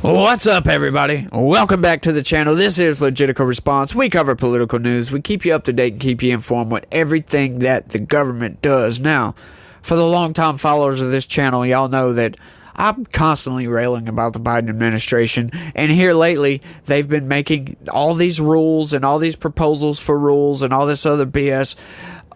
What's up, everybody? Welcome back to the channel. This is Legitical Response. We cover political news. We keep you up to date and keep you informed with everything that the government does. Now, for the long-time followers of this channel, y'all know that I'm constantly railing about the Biden administration, and here lately, they've been making all these rules and all these proposals for rules and all this other BS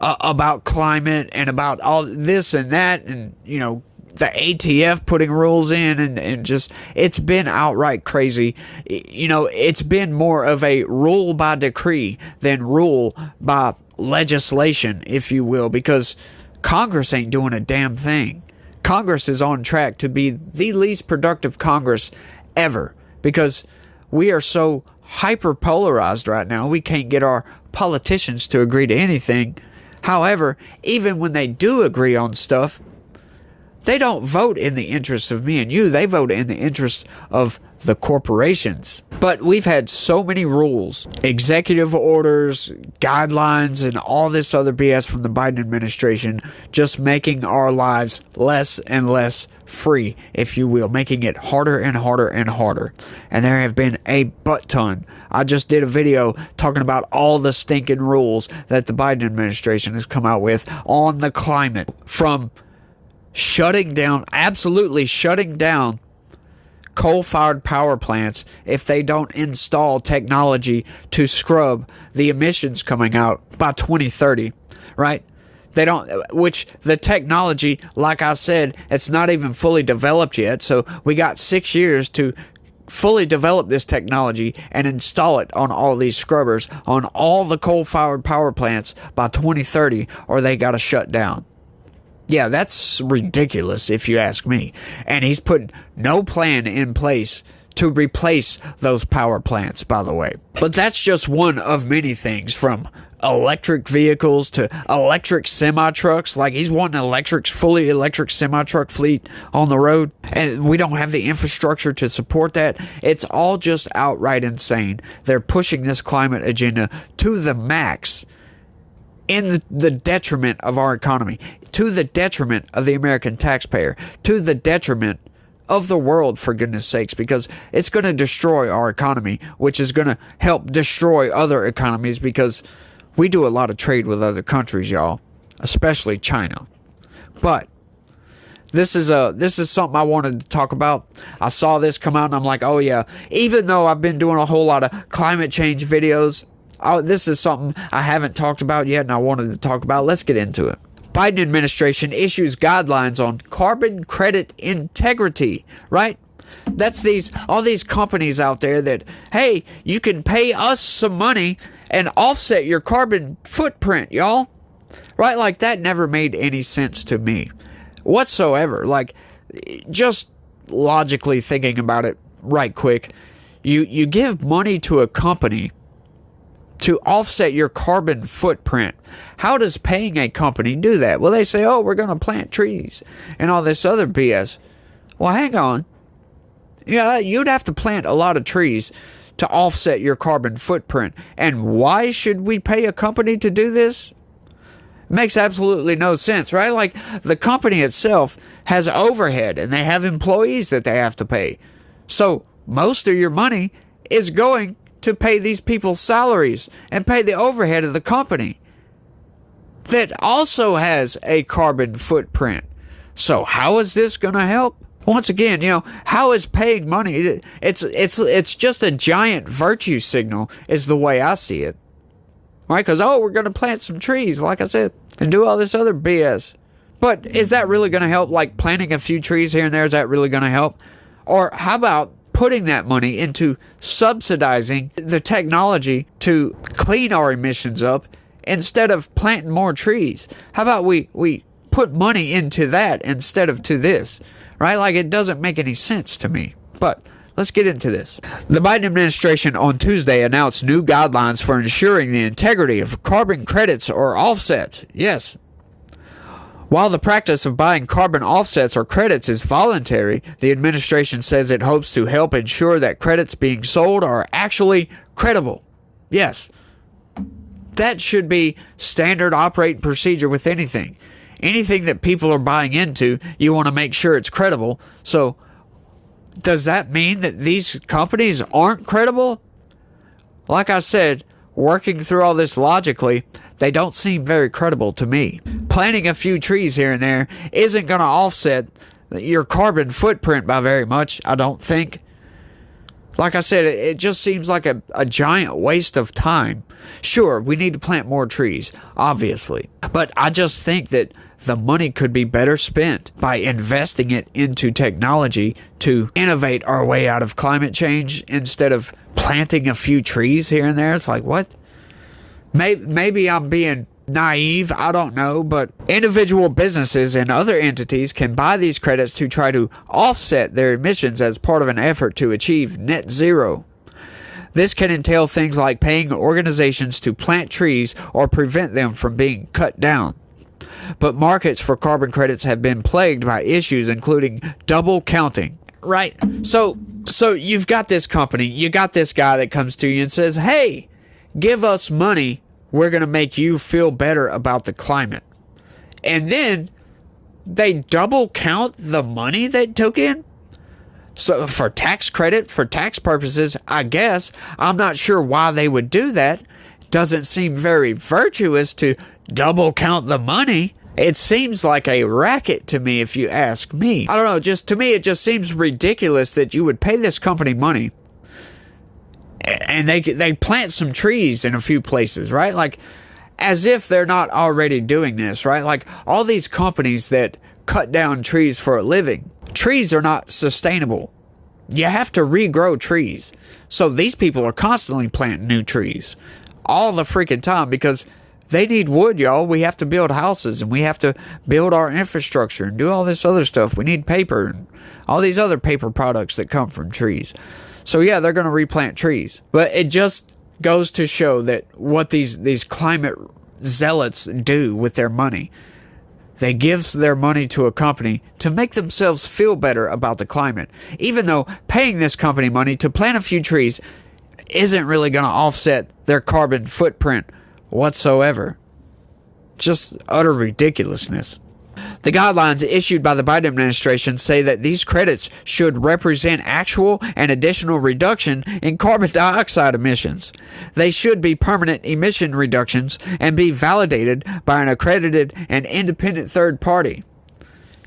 about climate and about all this and that, and, you know, the ATF putting rules in and just, it's been outright crazy. You know, it's been more of a rule by decree than rule by legislation, if you will, because Congress ain't doing a damn thing. Congress is on track to be the least productive Congress ever because we are so hyper polarized right now. We can't get our politicians to agree to anything. However, even when they do agree on stuff, they don't vote in the interest of me and you. They vote in the interest of the corporations. But we've had so many rules, executive orders, guidelines, and all this other BS from the Biden administration, just making our lives less and less free, if you will, making it harder and harder and harder. And there have been a butt ton. I just did a video talking about all the stinking rules that the Biden administration has come out with on the climate, from shutting down, absolutely shutting down coal-fired power plants if they don't install technology to scrub the emissions coming out by 2030, right? They don't, which the technology, like I said, it's not even fully developed yet, so we got 6 years to fully develop this technology and install it on all these scrubbers, on all the coal-fired power plants by 2030, or they got to shut down. Yeah, that's ridiculous if you ask me. And he's put no plan in place to replace those power plants, by the way. But that's just one of many things, from electric vehicles to electric semi-trucks. Like, he's wanting an fully electric semi-truck fleet on the road, and we don't have the infrastructure to support that. It's all just outright insane. They're pushing this climate agenda to the max, in the detriment of our economy, to the detriment of the American taxpayer, to the detriment of the world, for goodness sakes, because it's going to destroy our economy, which is going to help destroy other economies, because we do a lot of trade with other countries, y'all, especially China. But this is something I wanted to talk about. I saw this come out and I'm like, oh yeah, even though I've been doing a whole lot of climate change videos, this is something I haven't talked about yet and I wanted to talk about. Let's get into it. Biden administration issues guidelines on carbon credit integrity, right? That's all these companies out there that, hey, you can pay us some money and offset your carbon footprint, y'all. Right? Like, that never made any sense to me whatsoever. Like, just logically thinking about it right quick, you give money to a company to offset your carbon footprint. How does paying a company do that? Well, they say, oh, we're going to plant trees and all this other BS. Well, hang on. Yeah, you'd have to plant a lot of trees to offset your carbon footprint. And why should we pay a company to do this? Makes absolutely no sense, right? Like, the company itself has overhead and they have employees that they have to pay. So most of your money is going to pay these people's salaries and pay the overhead of the company that also has a carbon footprint. So how is this going to help? Once again, you know, how is paying money? It's just a giant virtue signal, is the way I see it. Right? Because, oh, we're going to plant some trees, like I said, and do all this other BS. But is that really going to help? Like, planting a few trees here and there, is that really going to help? Or how about putting that money into subsidizing the technology to clean our emissions up instead of planting more trees? How about we put money into that instead of to this? Right? Like, it doesn't make any sense to me. But let's get into this. The Biden administration on Tuesday announced new guidelines for ensuring the integrity of carbon credits or offsets. Yes. While the practice of buying carbon offsets or credits is voluntary, the administration says it hopes to help ensure that credits being sold are actually credible. Yes, that should be standard operating procedure with anything. Anything that people are buying into, you want to make sure it's credible. So does that mean that these companies aren't credible? Like I said, working through all this logically, they don't seem very credible to me. Planting a few trees here and there isn't going to offset your carbon footprint by very much, I don't think. Like I said, it just seems like a giant waste of time. Sure, we need to plant more trees, obviously. But I just think that the money could be better spent by investing it into technology to innovate our way out of climate change instead of planting a few trees here and there. It's like, what? Maybe I'm being naive, I don't know, but individual businesses and other entities can buy these credits to try to offset their emissions as part of an effort to achieve net zero. This can entail things like paying organizations to plant trees or prevent them from being cut down. But markets for carbon credits have been plagued by issues including double counting. Right? So you've got this company, you got this guy that comes to you and says, hey, give us money, we're going to make you feel better about the climate. And then they double count the money they took in? So for tax credit, for tax purposes, I guess. I'm not sure why they would do that. Doesn't seem very virtuous to double count the money. It seems like a racket to me, if you ask me. I don't know, just to me it just seems ridiculous that you would pay this company money and they plant some trees in a few places, right? Like, as if they're not already doing this, right? Like, all these companies that cut down trees for a living, trees are not sustainable. You have to regrow trees. So these people are constantly planting new trees all the freaking time because they need wood, y'all. We have to build houses and we have to build our infrastructure and do all this other stuff. We need paper and all these other paper products that come from trees. So yeah, they're going to replant trees. But it just goes to show that what these climate zealots do with their money. They give their money to a company to make themselves feel better about the climate, even though paying this company money to plant a few trees isn't really going to offset their carbon footprint whatsoever. Just utter ridiculousness. The guidelines issued by the Biden administration say that these credits should represent actual and additional reduction in carbon dioxide emissions. They should be permanent emission reductions and be validated by an accredited and independent third party.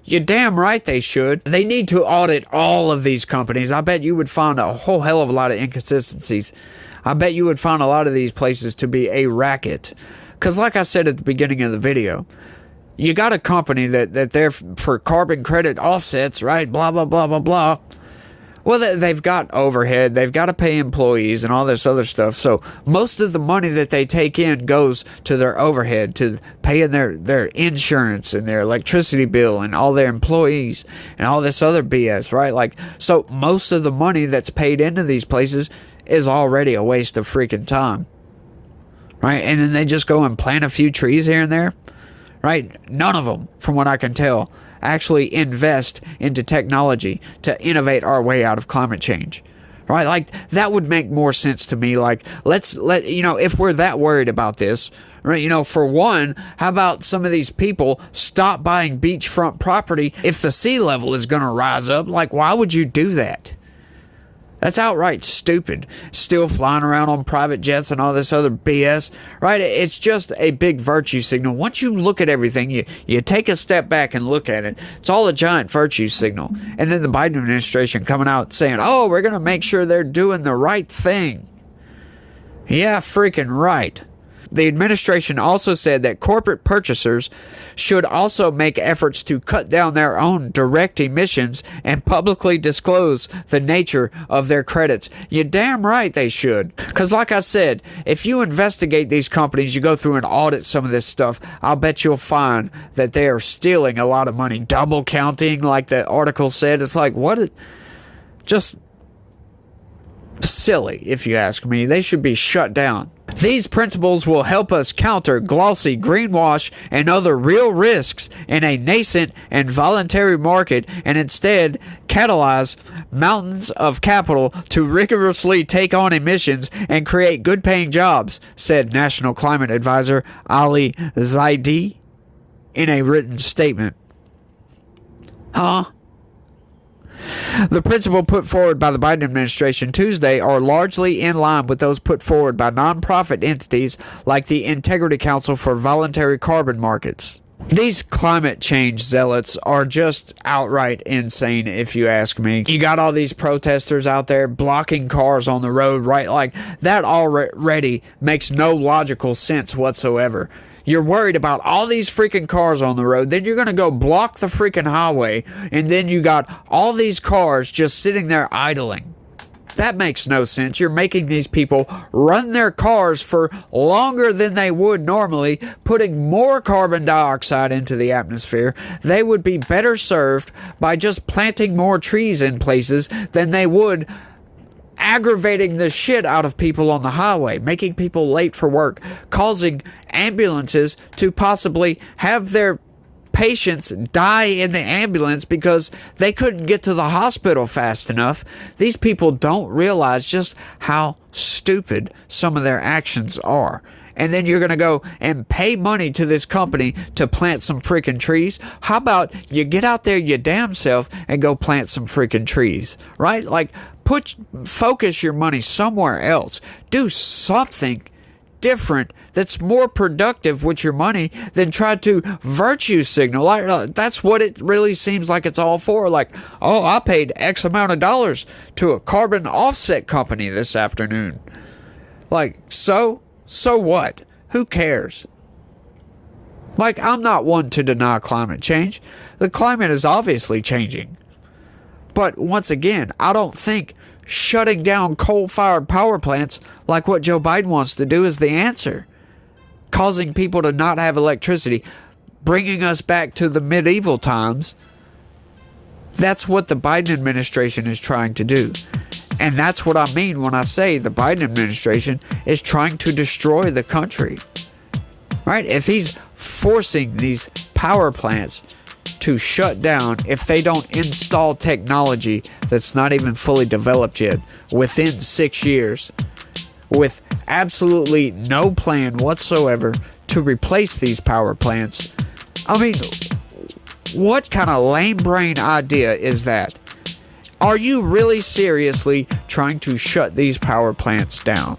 You're damn right they should. They need to audit all of these companies. I bet you would find a whole hell of a lot of inconsistencies. I bet you would find a lot of these places to be a racket. Because like I said at the beginning of the video, you got a company that they're for carbon credit offsets, right? Blah, blah, blah, blah, blah. Well, they've got overhead. They've got to pay employees and all this other stuff. So most of the money that they take in goes to their overhead, to paying their insurance and their electricity bill and all their employees and all this other BS, right? Like, so most of the money that's paid into these places is already a waste of freaking time, right? And then they just go and plant a few trees here and there. Right? None of them, from what I can tell, actually invest into technology to innovate our way out of climate change. Right? Like, that would make more sense to me. Like, if we're that worried about this, right, for one, how about some of these people stop buying beachfront property if the sea level is going to rise up? Like, why would you do that? That's outright stupid. Still flying around on private jets and all this other BS, right? It's just a big virtue signal. Once you look at everything, you take a step back and look at it, it's all a giant virtue signal. And then the Biden administration coming out saying, oh, we're going to make sure they're doing the right thing. Yeah, freaking right. The administration also said that corporate purchasers should also make efforts to cut down their own direct emissions and publicly disclose the nature of their credits. You're damn right they should. Because like I said, if you investigate these companies, you go through and audit some of this stuff, I'll bet you'll find that they are stealing a lot of money. Double counting, like the article said. It's like, what? Just silly, if you ask me. They should be shut down. These principles will help us counter glossy greenwash and other real risks in a nascent and voluntary market and instead catalyze mountains of capital to rigorously take on emissions and create good-paying jobs, said National Climate Advisor Ali Zaidi in a written statement. Huh? The principles put forward by the Biden administration Tuesday are largely in line with those put forward by nonprofit entities like the Integrity Council for Voluntary Carbon Markets. These climate change zealots are just outright insane, if you ask me. You got all these protesters out there blocking cars on the road, right? Like, that already makes no logical sense whatsoever. You're worried about all these freaking cars on the road, then you're going to go block the freaking highway, and then you got all these cars just sitting there idling. That makes no sense. You're making these people run their cars for longer than they would normally, putting more carbon dioxide into the atmosphere. They would be better served by just planting more trees in places than they would aggravating the shit out of people on the highway, making people late for work, causing ambulances to possibly have their patients die in the ambulance because they couldn't get to the hospital fast enough. These people don't realize just how stupid some of their actions are. And then you're going to go and pay money to this company to plant some freaking trees? How about you get out there your damn self and go plant some freaking trees, right? Like, focus your money somewhere else. Do something different that's more productive with your money than try to virtue signal. That's what it really seems like it's all for. Like, oh, I paid X amount of dollars to a carbon offset company this afternoon. Like, so what? Who cares? Like, I'm not one to deny climate change. The climate is obviously changing. But once again, I don't think shutting down coal-fired power plants like what Joe Biden wants to do is the answer. Causing people to not have electricity, bringing us back to the medieval times. That's what the Biden administration is trying to do. And that's what I mean when I say the Biden administration is trying to destroy the country. Right? If he's forcing these power plants to shut down if they don't install technology that's not even fully developed yet within 6 years, with absolutely no plan whatsoever to replace these power plants. I mean, what kind of lame brain idea is that? Are you really seriously trying to shut these power plants down?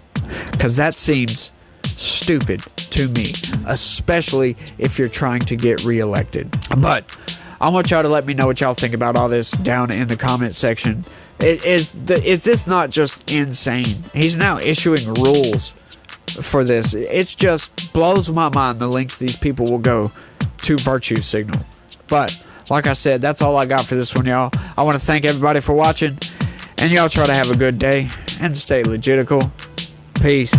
Because that seems stupid to me, especially if you're trying to get reelected. But I want y'all to let me know what y'all think about all this down in the comment section. Is this not just insane? He's now issuing rules for this. It just blows my mind the lengths these people will go to virtue signal. But like I said, that's all I got for this one, y'all. I want to thank everybody for watching, and y'all try to have a good day and stay legitical. Peace.